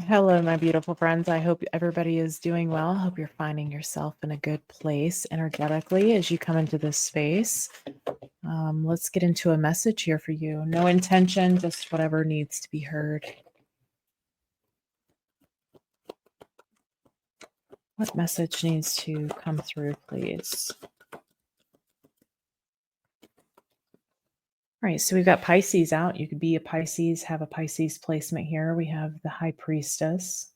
Hello, my beautiful friends. I hope everybody is doing well. Hope you're finding yourself in a good place energetically as you come into this space. Let's get into a message here for you. No intention, just whatever needs to be heard. What message needs to come through, please? All right, so we've got Pisces out. You could be a Pisces, have a Pisces placement here. We have the High Priestess.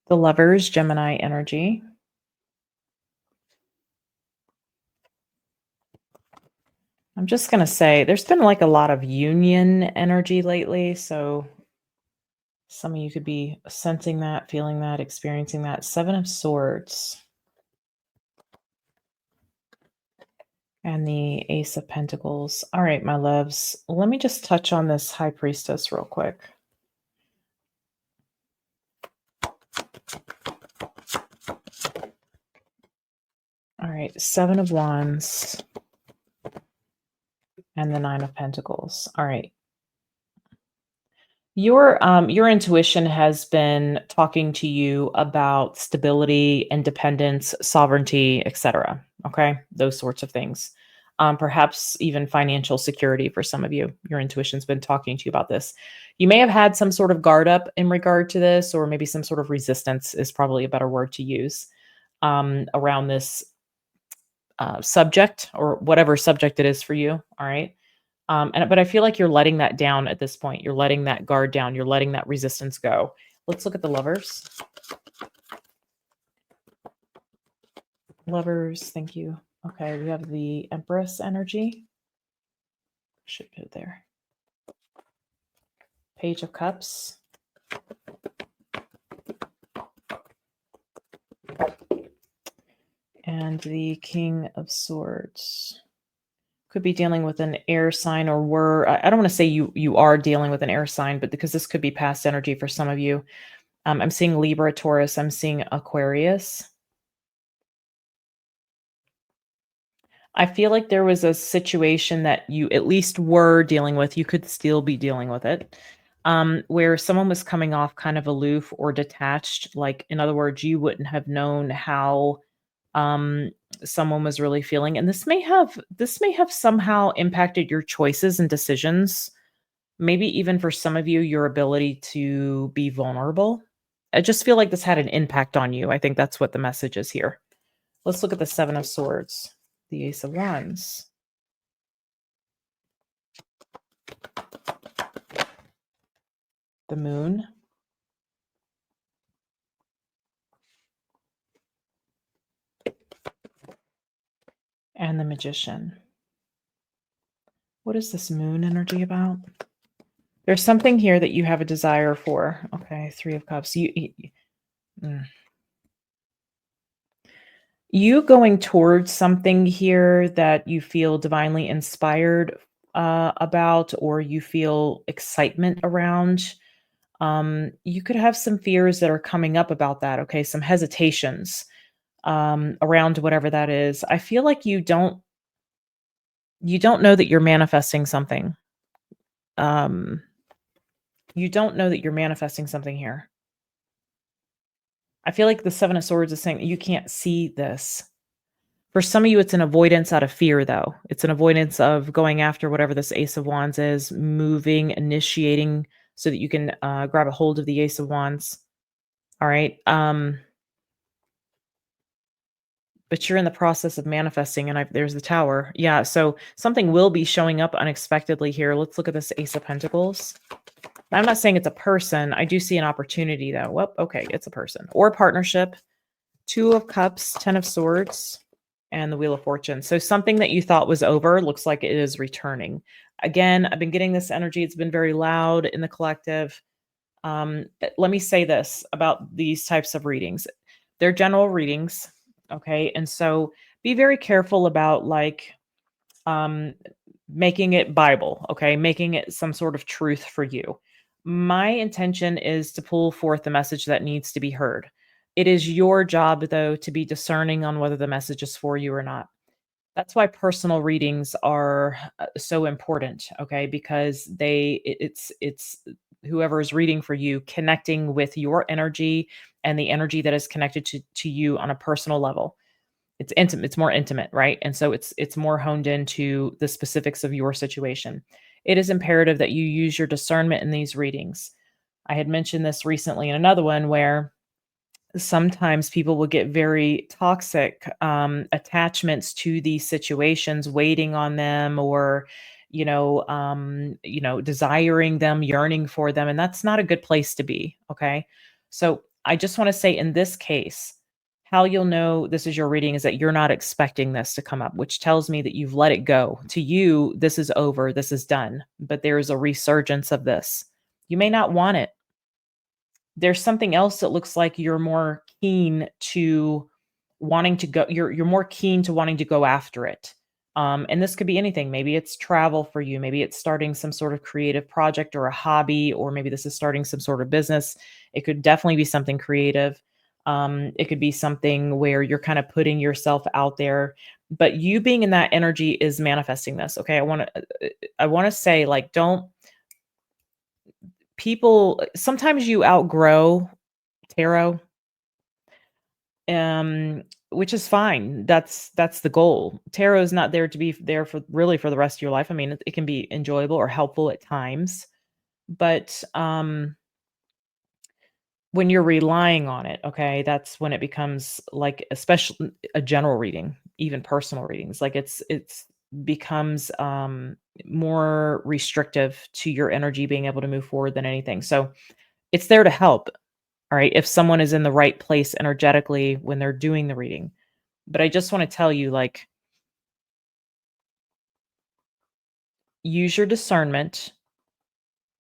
The Lovers, Gemini energy. I'm just going to say there's been like a lot of union energy lately. So some of you could be sensing that, feeling that, experiencing that. Seven of Swords. And the Ace of Pentacles. All right, my loves. Let me just touch on this High Priestess real quick. All right, Seven of Wands. And the Nine of Pentacles. All right. Your intuition has been talking to you about stability, independence, sovereignty, etc. Okay, those sorts of things. Perhaps even financial security for some of you. Your intuition's been talking to you about this. You may have had some sort of guard up in regard to this, or maybe some sort of resistance is probably a better word to use around this subject or whatever subject it is for you. All right. But I feel like you're letting that down at this point. You're letting that guard down. You're letting that resistance go. Let's look at the Lovers. Lovers, thank you. Okay, we have the Empress energy. Should put it there. Page of Cups. And the King of Swords. Could be dealing with an air sign, or I don't want to say you are dealing with an air sign, but because this could be past energy for some of you. I'm seeing Libra, Taurus. I'm seeing Aquarius. I feel like there was a situation that you at least were dealing with. You could still be dealing with it, where someone was coming off kind of aloof or detached. Like, in other words, you wouldn't have known how someone was really feeling, and this may have somehow impacted your choices and decisions. Maybe even for some of you, your ability to be vulnerable. I just feel like this had an impact on you. I think that's what the message is here. Let's look at the Seven of Swords, the Ace of Wands. The Moon. And the Magician. What is this Moon energy about? There's something here that you have a desire for. Okay, Three of Cups. You going towards something here that you feel divinely inspired about, or you feel excitement around. You could have some fears that are coming up about that. Okay, some hesitations around whatever that is. I feel like you don't know that you're manifesting something. You don't know that you're manifesting something here. I feel like the Seven of Swords is saying that you can't see this. For some of you, it's an avoidance out of fear, though. It's an avoidance of going after whatever this Ace of Wands is, moving, initiating, so that you can grab a hold of the Ace of Wands. All right. But you're in the process of manifesting, and there's the Tower. Yeah, so something will be showing up unexpectedly here. Let's look at this Ace of Pentacles. I'm not saying it's a person. I do see an opportunity, though. Well, okay, it's a person or a partnership. Two of Cups, Ten of Swords, and the Wheel of Fortune. So something that you thought was over looks like it is returning. Again, I've been getting this energy. It's been very loud in the collective. Let me say this about these types of readings. They're general readings, okay? And so be very careful about making it Bible, okay? Making it some sort of truth for you. My intention is to pull forth the message that needs to be heard. It is your job, though, to be discerning on whether the message is for you or not. That's why personal readings are so important, okay? Because it's whoever is reading for you connecting with your energy and the energy that is connected to you on a personal level. It's intimate, it's more intimate, right? And so it's more honed into the specifics of your situation. It is imperative that you use your discernment in these readings. I had mentioned this recently in another one where sometimes people will get very toxic attachments to these situations, waiting on them, or desiring them, yearning for them, and that's not a good place to be. Okay, so I just want to say in this case, how you'll know this is your reading is that you're not expecting this to come up, which tells me that you've let it go. To you, this is over, this is done, but there is a resurgence of this. You may not want it. There's something else that looks like you're more keen to wanting to go you're more keen to wanting to go after it. And this could be anything. Maybe it's travel for you, maybe it's starting some sort of creative project or a hobby, or maybe this is starting some sort of business. It could definitely be something creative. It could be something where you're kind of putting yourself out there, but you being in that energy is manifesting this. Okay, I want to say, like, don't people sometimes you outgrow tarot, which is fine. That's the goal. Tarot is not there to be there for really for the rest of your life. I mean, it can be enjoyable or helpful at times, but when you're relying on it, okay, that's when it becomes like, especially a general reading, even personal readings, like it's becomes more restrictive to your energy being able to move forward than anything. So it's there to help. All right, if someone is in the right place energetically when they're doing the reading. But I just want to tell you, like, use your discernment,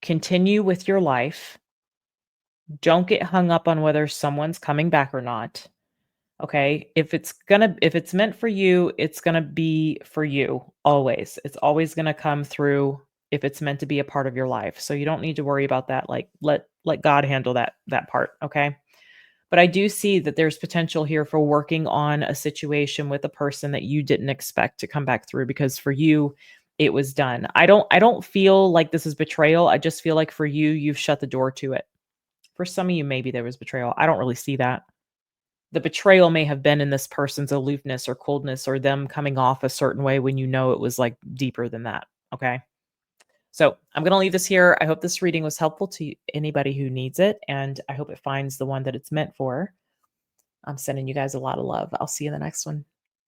continue with your life. Don't get hung up on whether someone's coming back or not. Okay? If it's meant for you, it's going to be for you always. It's always going to come through if it's meant to be a part of your life. So you don't need to worry about that. Like, let God handle that part, okay? But I do see that there's potential here for working on a situation with a person that you didn't expect to come back through, because for you it was done. I don't feel like this is betrayal. I just feel like for you, you've shut the door to it. For some of you, maybe there was betrayal. I don't really see that. The betrayal may have been in this person's aloofness or coldness, or them coming off a certain way when you know it was like deeper than that. Okay. So I'm going to leave this here. I hope this reading was helpful to anybody who needs it, and I hope it finds the one that it's meant for. I'm sending you guys a lot of love. I'll see you in the next one.